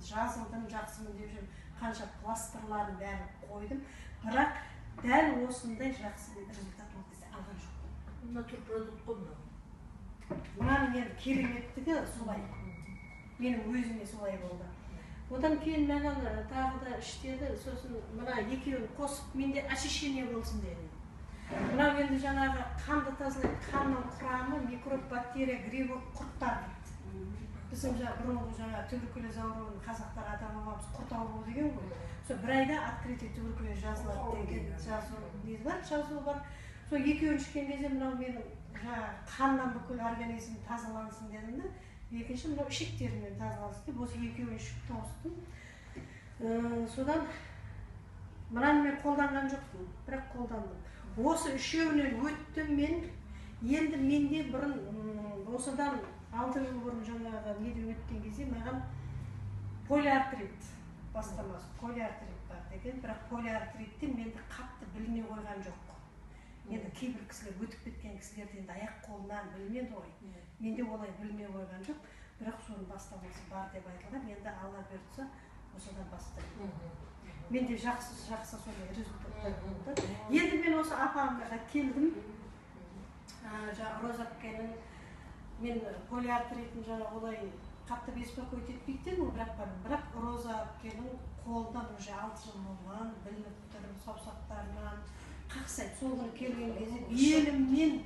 жазылдым, жақсымын деп жүрмін, қанша пластырларын бәрін қойдым, бірақ дәл осындай жақсы результат ол кезде алған жоқпын. Натурпродукт қой мынау. Мынаның енді кереметтігі солай, менің өзіме солай болды. Одан кейін маған тағы да іштеді, сосын мына екеуін қосып, менде очищение болсын дедім. Мынау енді жаңағы қанды тазалайды, қанның құрамы микроб, бактерия, грибок, құрттар дейді. Біздің бұрынғы жаңа туберкулез ауруын қазақтар ата-бабамыз құрт ауруы деген ғой. Сол бір айда открытый туберкулез жазылады деген жазу бар. Сол екеуін ішкен кезде мынау менің қаннан бүкіл организм тазалансын дедім да, екінші мынау ішектерімнен тазалансын деп осы екеуін ішіп тауыстым. Содан мынаны мен қолданған жоқпын, бірақ қолдандым. Осы үшеуінен өттім мен, енді менде бұрын осыдан 6 жыл бұрын жаңағы неден өткен кезде маған полиартрит бастамасы, полиартрит бар деген, бірақ полиартриттен менді қатты біліне қойған жоқ. Енді кейбір кісілер өтіп кеткен кісілерді енді аяқ қолынан білмеді ғой. Менде олай білмей қойған жоқ, бірақ соның бастамасы бар деп айтылған, енді Алла бұйыртса осыдан бастаймын. Менде жақсы сондай результаттар болды. Енді мен осы апамға келдім. Роза әпкенің мен полиартритін олай қатты беспокоить етпейтін, бірақ Роза әпкенің қолынан уже 6 жыл болған, білініп тұр, саусақтарынан қақсайды. Сол күні келген кезде белімнен